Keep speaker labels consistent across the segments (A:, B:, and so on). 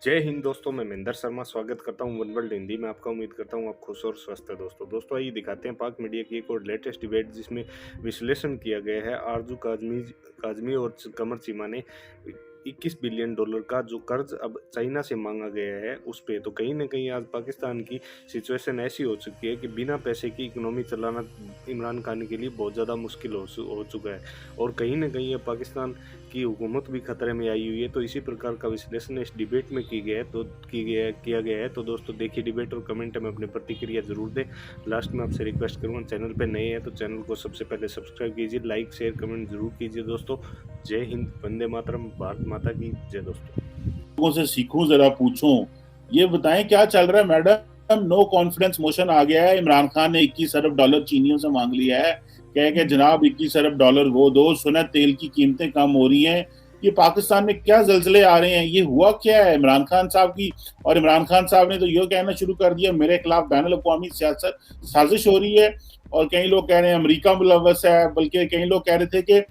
A: जय हिंद दोस्तों, मैं महेंद्र शर्मा स्वागत करता हूं वन वर्ल्ड हिंदी में। आपका उम्मीद करता हूं आप खुश और स्वस्थ है। दोस्तों आइए दिखाते हैं पाक मीडिया की एक और लेटेस्ट डिबेट जिसमें विश्लेषण किया गया है। आरजू काजमी काजमी और कमर चीमा ने 21 बिलियन डॉलर का जो कर्ज अब चाइना से मांगा गया है उस पे। तो कहीं ना कहीं आज पाकिस्तान की सिचुएशन ऐसी हो चुकी है कि बिना पैसे की इकोनॉमी चलाना इमरान खान के लिए बहुत ज़्यादा मुश्किल हो चुका है और कहीं ना कहीं अब पाकिस्तान की हुकूमत भी खतरे में आई हुई है। तो इसी प्रकार का विश्लेषण इस डिबेट में किया गया है। तो दोस्तों देखिए डिबेट और कमेंट में अपनी प्रतिक्रिया जरूर दें। लास्ट में आपसे रिक्वेस्ट करूँगा, चैनल पे नए हैं तो चैनल को सबसे पहले सब्सक्राइब कीजिए, लाइक शेयर कमेंट जरूर कीजिए। दोस्तों जय हिंद, वंदे मातरम, भारत माता की जय। दोस्तों
B: लोगों से सीखूं, जरा पूछूं, ये बताएं क्या चल रहा है मैडम। नो कॉन्फिडेंस मोशन आ गया है। इमरान खान ने 21 अरब डॉलर चीनियों से मांग लिया है। कह के जनाब 21 अरब डॉलर वो दो। सुना तेल की कीमतें कम हो रही हैं। ये पाकिस्तान में क्या जल्जले आ रहे हैं, ये हुआ क्या है इमरान खान साहब की। और इमरान खान साहब ने तो ये कहना शुरू कर दिया मेरे खिलाफ बैनुल अक़वामी सियासत साजिश हो रही है। और कई लोग कह रहे हैं अमेरिका मुलव्वस है, बल्कि कई लोग कह रहे थे कि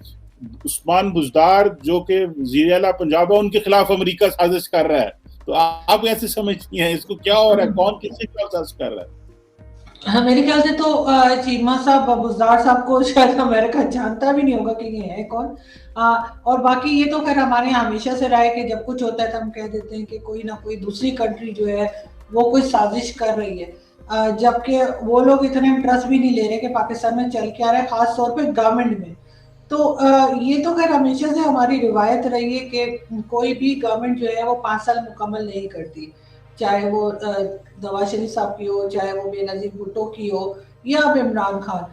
B: उस्मान बुजदार जो कि वज़ीर आला पंजाब है उनके खिलाफ अमेरिका साजिश कर रहा है। तो आप कैसे समझती हैं इसको, क्या हो रहा है, कौन किसके खिलाफ साजिश कर रहा है?
C: हाँ, मेरे ख्याल से तो चीमा साहब बुजदार साहब को शायद अमेरिका जानता भी नहीं होगा कि ये है कौन। और बाकी ये तो खैर हमारे यहाँ हमेशा से रहा है कि जब कुछ होता है तो हम कह देते हैं कि कोई ना कोई दूसरी कंट्री जो है वो कोई साजिश कर रही है, जबकि वो लोग इतने इंटरेस्ट भी नहीं ले रहे कि पाकिस्तान में चल क्या रहा है, खास तौर पे गवर्नमेंट में। तो ये तो खैर हमेशा से हमारी रिवायत रही है कि कोई भी गवर्नमेंट जो है वो 5 साल मुकम्मल नहीं करती, चाहे वो नवाज शरीफ साहब की हो, चाहे वो बेनजीर भुट्टो की हो या अब इमरान खान।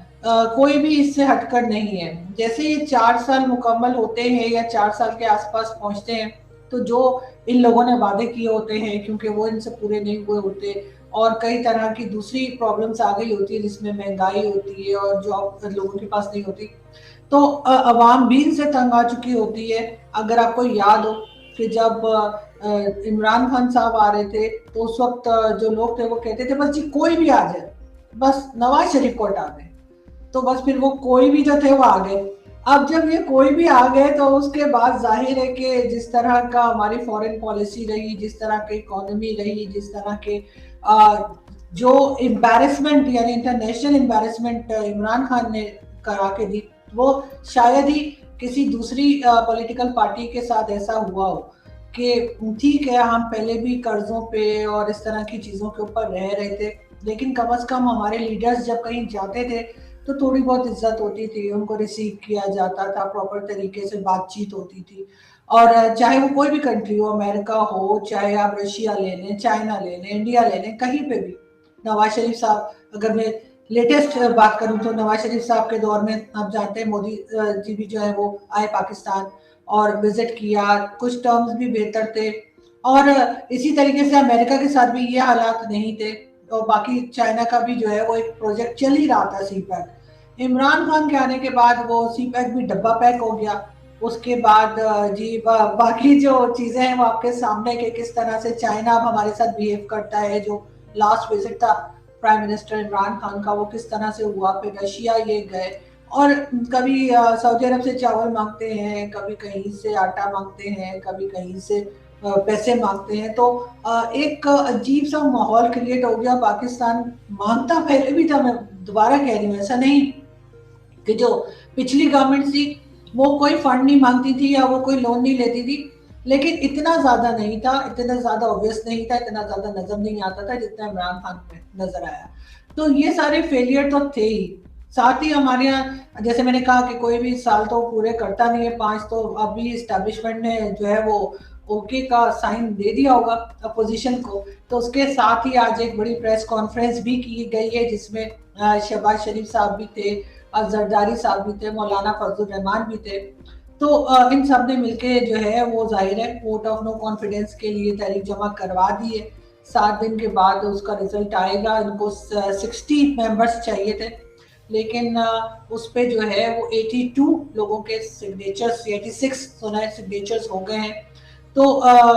C: कोई भी इससे हटकर नहीं है। जैसे ये 4 साल मुकम्मल होते हैं या 4 साल के आसपास पहुंचते हैं तो जो इन लोगों ने वादे किए होते हैं, क्योंकि वो इनसे पूरे नहीं हुए होते और कई तरह की दूसरी प्रॉब्लम्स आ गई होती है जिसमें महंगाई होती है और जॉब लोगों के पास नहीं होती, तो अवाम भी इनसे तंग आ चुकी होती है। अगर आपको याद हो कि जब इमरान खान साहब आ रहे थे तो उस वक्त जो लोग थे वो कहते थे बस जी कोई भी आ जाए, बस नवाज शरीफ को हटा दें। तो बस फिर वो कोई भी जो थे वो आ गए। अब जब ये कोई भी आ गए तो उसके बाद जाहिर है कि जिस तरह का हमारी फॉरेन पॉलिसी रही, जिस तरह की इकोनॉमी रही, जिस तरह के जो एम्बैरेसमेंट यानी इंटरनेशनल एम्बैरेसमेंट इमरान खान ने करा के दी, वो शायद ही किसी दूसरी पॉलिटिकल पार्टी के साथ ऐसा हुआ हो कि ठीक है हम पहले भी कर्जों पे और इस तरह की चीज़ों के ऊपर रह रहे थे, लेकिन कम से कम हमारे लीडर्स जब कहीं जाते थे तो थोड़ी बहुत इज्जत होती थी, उनको रिसीव किया जाता था, प्रॉपर तरीके से बातचीत होती थी। और चाहे वो कोई भी कंट्री हो, अमेरिका हो, चाहे आप रशिया ले लें, चाइना ले लें, इंडिया ले लें, कहीं पे भी। नवाज शरीफ साहब, अगर मैं लेटेस्ट बात करूं तो नवाज शरीफ साहब के दौर में आप जानते हैं मोदी जी भी जो है वो आए पाकिस्तान और विजिट किया, कुछ टर्म्स भी बेहतर थे। और इसी तरीके से अमेरिका के साथ भी ये हालात नहीं थे। और बाकी चाइना का भी जो है वो एक प्रोजेक्ट चल ही रहा था, सी पैक। इमरान खान के आने के बाद वो सी पैक भी डब्बा पैक हो गया। उसके बाद जी बाकी जो चीजें हैं वो आपके सामने के किस तरह से चाइना अब हमारे साथ बिहेव करता है। जो लास्ट विजिट था प्राइम मिनिस्टर इमरान खान का वो किस तरह से हुआ, फिर रशिया ये गए और कभी सऊदी अरब से चावल मांगते हैं, कभी कहीं से आटा मांगते हैं, कभी कहीं से पैसे मांगते हैं। तो एक अजीब सा माहौल क्रिएट हो गया। पाकिस्तान मांगता पहले भी था, मैं दोबारा कह रही हूँ, ऐसा नहीं कि जो पिछली गवर्नमेंट थी वो कोई फंड नहीं मांगती थी या वो कोई लोन नहीं लेती थी, लेकिन इतना ज्यादा नहीं था, इतना ज्यादा ऑब्वियस नहीं था, इतना ज्यादा नजर नहीं आता था जितना इमरान खान पे नजर आया। तो ये सारे फेलियर तो थे ही। साथ ही हमारे यहाँ जैसे मैंने कहा कि कोई भी साल तो पूरे करता नहीं है, 5 तो अभी इस्टेब्लिशमेंट ने जो है वो ओके का साइन दे दिया होगा अपोजिशन को। तो उसके साथ ही आज एक बड़ी प्रेस कॉन्फ्रेंस भी की गई है जिसमें शहबाज शरीफ साहब भी थे, जरदारी साहब भी थे, मौलाना फजल रहमान भी थे। तो इन सब ने मिलके जो है वो जाहिर है वोट ऑफ नो कॉन्फिडेंस के लिए तहरीक जमा करवा दी है। 7 दिन के बाद उसका रिजल्ट आएगा। इनको 60 मेंबर्स चाहिए थे, लेकिन उस पे जो है वो 82 लोगों के सिग्नेचर्स, 86 सुना है सिग्नेचर्स हो गए हैं। तो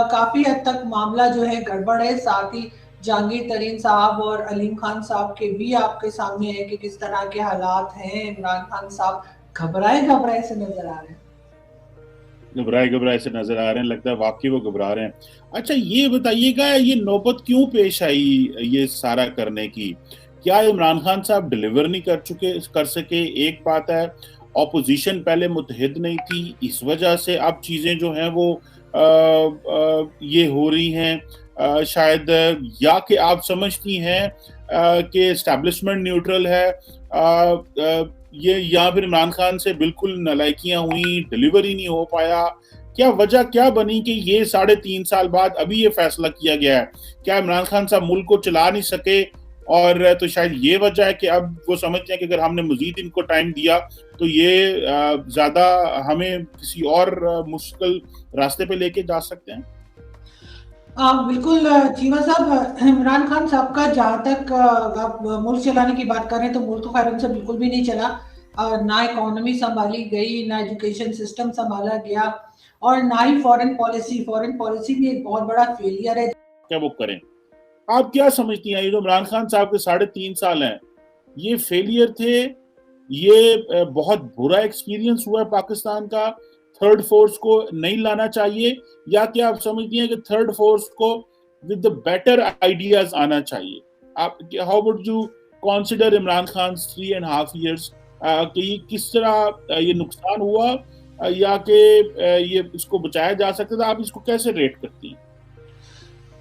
C: काफी हद तक मामला जो है गड़बड़ है। साथ ही जहांगीर तरीन साहब और अलीम खान साहब के भी आपके सामने है कि किस तरह के हालात हैं। इमरान खान साहब घबराए घबराए से नजर आ रहे हैं।
B: घबराए घबराए से नजर आ रहे हैं, लगता है वाकई वो घबरा रहे हैं। अच्छा ये बताइएगा, ये नौबत क्यों पेश आई ये सारा करने की? क्या इमरान खान साहब डिलीवर नहीं कर सके? एक बात है, ऑपोजिशन पहले मुतहिद नहीं थी, इस वजह से अब चीजें जो हैं वो ये हो रही हैं शायद, या कि आप समझती हैं कि एस्टैब्लिशमेंट न्यूट्रल है, ये, या फिर इमरान खान से बिल्कुल नालायकियां हुई, डिलीवर ही नहीं हो पाया? क्या वजह क्या बनी कि ये 3.5 साल बाद अभी ये फैसला किया गया है? क्या इमरान खान साहब मुल्क को चला नहीं सके? और तो शायद ये वजह है कि अब वो समझते हैं कि अगर हमने मजीद इनको टाइम दिया तो ये ज्यादा हमें किसी और मुश्किल रास्ते पे लेके जा सकते हैं।
C: बिल्कुल चीमा साहब, इमरान खान साहब का जहाँ तक आप मुल्क चलाने की बात कर रहे हैं तो मुल्क तो खैर उनसे बिल्कुल भी नहीं चला। ना इकोनॉमी संभाली गई, ना एजुकेशन सिस्टम संभाला गया, और ना ही फॉरेन पॉलिसी भी एक बहुत बड़ा फेलियर है।
B: क्या वो करें? आप क्या समझती हैं, ये जो इमरान खान साहब के 3.5 साल हैं, ये फेलियर थे? ये बहुत बुरा एक्सपीरियंस हुआ है पाकिस्तान का, थर्ड फोर्स को नहीं लाना चाहिए? या क्या आप समझती हैं कि थर्ड फोर्स को विद द बेटर आइडियाज आना चाहिए? आप how would you consider Imran Khan 3.5 years कि किस तरह ये नुकसान हुआ, या कि ये इसको बचाया जा सकता था? आप इसको कैसे रेट करती हैं?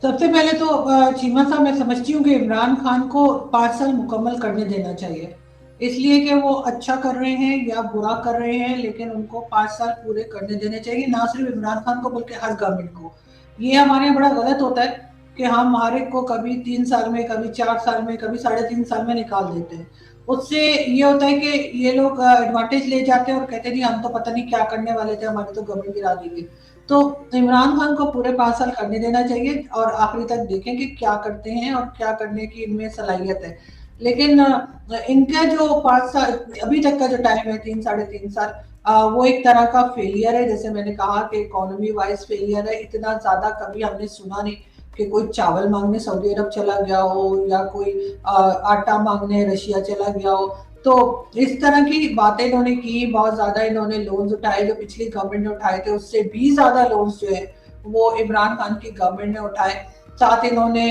C: सबसे पहले तो चीमा साहब, मैं समझती हूँ कि इमरान खान को 5 साल मुकम्मल करने देना चाहिए, इसलिए कि वो अच्छा कर रहे हैं या बुरा कर रहे हैं, लेकिन उनको 5 साल पूरे करने देने चाहिए, ना सिर्फ इमरान खान को बल्कि हर गवर्नमेंट को। ये हमारे यहाँ बड़ा गलत होता है कि हम हर एक को कभी 3 साल में, कभी 4 साल में, कभी 3.5 साल में निकाल देते हैं। उससे ये होता है कि ये लोग एडवांटेज ले जाते हैं और कहते हैं नहीं हम तो पता नहीं क्या करने वाले थे, हमारी तो गवर्नमेंट गिरा दी गई। तो इमरान खान को पूरे 5 साल करने देना चाहिए और आखिरी तक देखें कि क्या करते हैं और क्या करने की इनमें सलाहियत है। लेकिन इनका जो 5 साल अभी तक का जो टाइम है, 3-3.5 साल, वो एक तरह का फेलियर है। जैसे मैंने कहा कि इकोनॉमी वाइज फेलियर है। इतना ज्यादा कभी हमने सुना नहीं कि कोई चावल मांगने सऊदी अरब चला गया हो या कोई आटा मांगने रशिया चला गया हो। तो इस तरह की बातें इन्होंने की, बहुत ज्यादा इन्होंने लोन्स उठाए, जो पिछली गवर्नमेंट ने उठाए थे उससे भी ज्यादा लोन्स जो है वो इमरान खान की गवर्नमेंट ने उठाए। साथ इन्होंने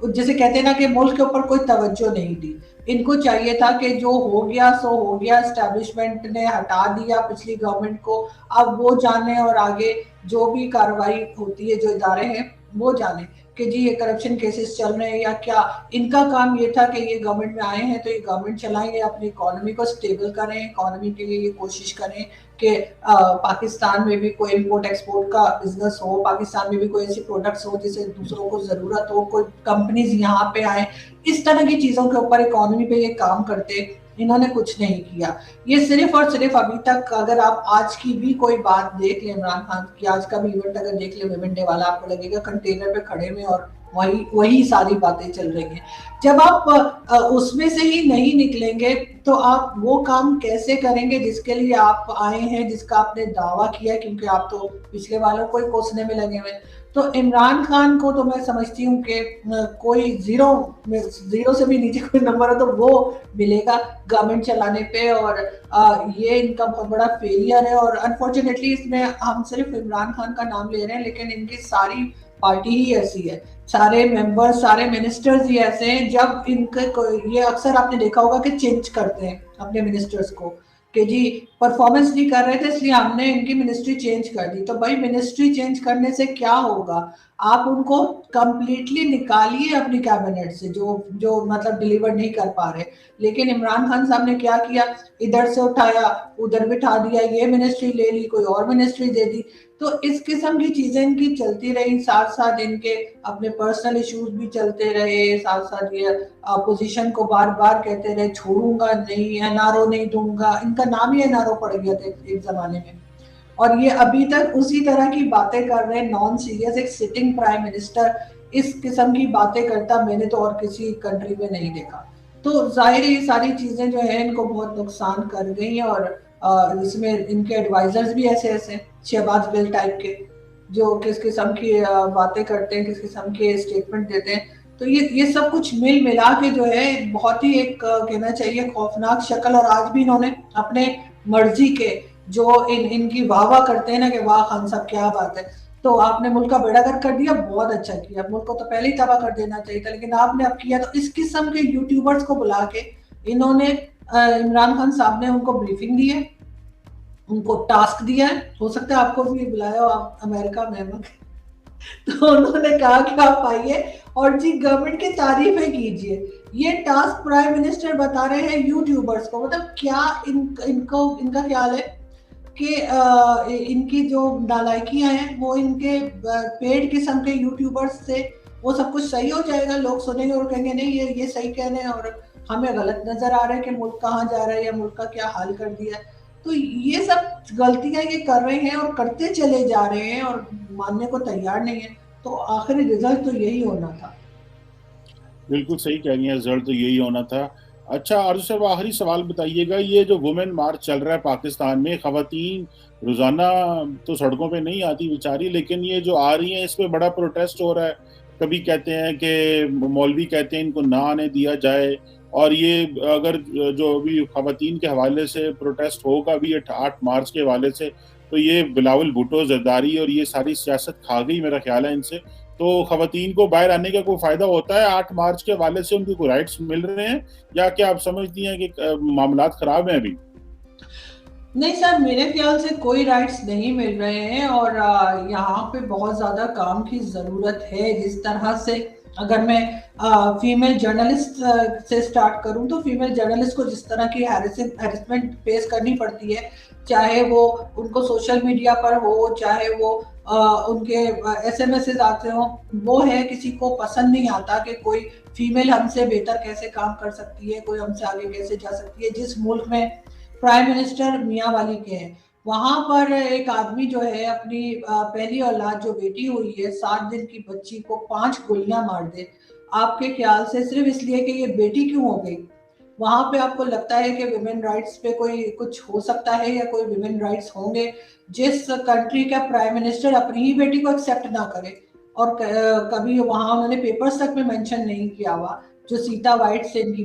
C: जैसे कहते हैं ना कि मुल्क के ऊपर कोई तवज्जो नहीं दी। इनको चाहिए था कि जो हो गया सो हो गया, एस्टैब्लिशमेंट ने हटा दिया पिछली गवर्नमेंट को, अब वो जाने और आगे जो भी कार्रवाई होती है, जो इदारे हैं वो जाने कि जी ये करप्शन केसेस चल रहे हैं या क्या। इनका काम ये था कि ये गवर्नमेंट में आए हैं तो ये गवर्नमेंट चलाएंगे, अपनी इकोनॉमी को स्टेबल करें, इकोनॉमी के लिए ये कोशिश करें कि पाकिस्तान में भी कोई इम्पोर्ट एक्सपोर्ट का बिजनेस हो, पाकिस्तान में भी कोई ऐसी प्रोडक्ट्स हो जिसे दूसरों को जरूरत हो, कोई कंपनीज यहाँ पे आए, इस तरह की चीजों के ऊपर इकोनॉमी पे ये काम करते। इन्होंने कुछ नहीं किया। ये सिर्फ और सिर्फ अभी तक, अगर आप आज की भी कोई बात देख ले इमरान खान की, आज का भी इवेंट अगर देख ले विमेन डे वाला, आपको लगेगा कंटेनर पे खड़े में और वही सारी बातें चल रही हैं। जब आप उसमें से ही नहीं निकलेंगे तो आप वो काम कैसे करेंगे जिसके लिए आप आए हैं, जिसका आपने दावा किया, क्योंकि आप तो पिछले वालों को ही कोसने में लगे हुए। तो इमरान खान को तो मैं समझती हूँ कि कोई जीरो से भी नीचे कोई नंबर हो तो वो मिलेगा गवर्नमेंट चलाने पे, और ये इनका बहुत बड़ा फेलियर है। और अनफॉर्चुनेटली इसमें हम सिर्फ इमरान खान का नाम ले रहे हैं, लेकिन इनकी सारी पार्टी ही ऐसी है, सारे मेंबर्स, सारे मिनिस्टर्स ही ऐसे हैं। जब इनके ये अक्सर आपने देखा होगा कि चेंज करते हैं अपने मिनिस्टर्स को कि जी परफॉर्मेंस नहीं कर रहे थे इसलिए हमने इनकी मिनिस्ट्री चेंज कर दी। तो भाई मिनिस्ट्री चेंज करने से क्या होगा? आप उनको कंप्लीटली निकालिए अपनी कैबिनेट से जो जो मतलब डिलीवर नहीं कर पा रहे। लेकिन इमरान खान साहब ने क्या किया, इधर से उठाया उधर बिठा दिया, ये मिनिस्ट्री ले ली, कोई और मिनिस्ट्री दे दी। तो इस किस्म की चीजें इनकी चलती रही, साथ साथ इनके अपने पर्सनल इश्यूज भी चलते रहे, साथ साथ ये अपोजिशन को बार बार कहते रहे छोड़ूंगा नहीं, एनआरओ नहीं दूंगा। इनका नाम ही एनआरओ पड़ गया था एक जमाने में, और ये अभी तक उसी तरह की बातें कर रहे हैं, नॉन सीरियस। एक सिटिंग प्राइम मिनिस्टर इस किस्म की बातें करता मैंने तो और किसी कंट्री में नहीं देखा। तो जाहिर है ये सारी चीजें जो है इनको बहुत नुकसान कर गई हैं, और इसमें इनके एडवाइजर्स भी ऐसे ऐसे शहबाज गिल टाइप के, जो किस किस्म की बातें करते हैं, किस किस्म के स्टेटमेंट देते हैं। तो ये सब कुछ मिल मिला के जो है बहुत ही एक कहना चाहिए खौफनाक शक्ल। और आज भी इन्होंने अपने मर्जी के जो इनकी वाह करते हैं ना कि वाह खान साहब क्या बात है, तो आपने मुल्क का बेड़ा गर्क कर दिया, बहुत अच्छा किया। मुल्क को तो पहले ही तबाह कर देना चाहिए था, लेकिन आपने अब किया। तो इस किस्म के यूट्यूबर्स को बुला के इन्होंने इमरान खान साहब ने उनको ब्रीफिंग दी है, उनको टास्क दिया है। हो सकता है आपको भी बुलाया हो, आप अमेरिका में तो उन्होंने कहा कि आप आइए और जी गवर्नमेंट की तारीफें कीजिए। ये टास्क प्राइम मिनिस्टर बता रहे हैं यूट्यूबर्स को। मतलब क्या इनको इनका ख्याल है कि इनकी जो नालायकियां हैं वो इनके पेड किस्म के यूट्यूबर्स से वो सब कुछ सही हो जाएगा, लोग सुनेंगे और कहेंगे नहीं ये सही कह रहे हैं और हमें गलत नजर आ रहा है कि मुल्क कहाँ जा रहा है या मुल्क का क्या हाल कर दिया है। तो ये सब गलतियां ये कर रहे हैं और करते चले जा रहे हैं और मानने को तैयार नहीं है। तो आखिरी रिजल्ट तो यही होना था।
B: बिल्कुल सही कह रही हैं, रिजल्ट तो यही होना था। अच्छा आरजू साहब, आखिरी सवाल बताइएगा, ये जो वुमेन मार्च चल रहा है पाकिस्तान में, खवातीन रोजाना तो सड़कों पे नहीं आती बेचारी, लेकिन ये जो आ रही हैं इस पे बड़ा प्रोटेस्ट हो रहा है। कभी कहते हैं कि मौलवी कहते हैं इनको ना आने दिया जाए, और ये अगर जो अभी खवातीन के हवाले से प्रोटेस्ट होगा भी 8 मार्च के हवाले से, तो ये बिलावल भुट्टो, जरदारी और ये सारी सियासत खा गई मेरा ख्याल है इनसे। तो खवातीन को बाहर आने का कोई फायदा होता है 8 मार्च के हवाले से? उनको कोई राइट्स मिल रहे हैं, या क्या आप समझती हैं कि मामलात खराब हैं अभी?
C: नहीं सर, मेरे ख्याल से कोई राइट्स नहीं मिल रहे हैं और यहाँ पे बहुत ज़्यादा काम की ज़रूरत है। जिस तरह से अगर मैं फीमेल जर्नलिस्ट से स्टार्ट करूं, तो फीमेल जर्नलिस्ट को जिस तरह की हैरेसमेंट फेस करनी पड़ती है, चाहे वो उनको सोशल मीडिया पर हो, चाहे वो उनके एसएमएस आते हो, वो है किसी को पसंद नहीं आता कि कोई फीमेल हमसे बेहतर कैसे काम कर सकती है, कोई हमसे आगे कैसे जा सकती है। जिस मुल्क में प्राइम मिनिस्टर मियाँ वाली के हैं, वहां पर एक आदमी जो है अपनी पहली औलाद जो बेटी हुई है 7 दिन की बच्ची को 5 गोलियां मार दे, आपके ख्याल से सिर्फ इसलिए कि ये बेटी क्यों हो गई, वहां पे आपको लगता है कि वुमेन राइट्स पे कोई कुछ हो सकता है या कोई वुमेन राइट्स होंगे? जिस कंट्री का प्राइम मिनिस्टर अपनी ही बेटी को एक्सेप्ट ना करे और कभी वहां उन्होंने पेपर्स तक में मेंशन नहीं किया हुआ, जो सीता वाइट से इनकी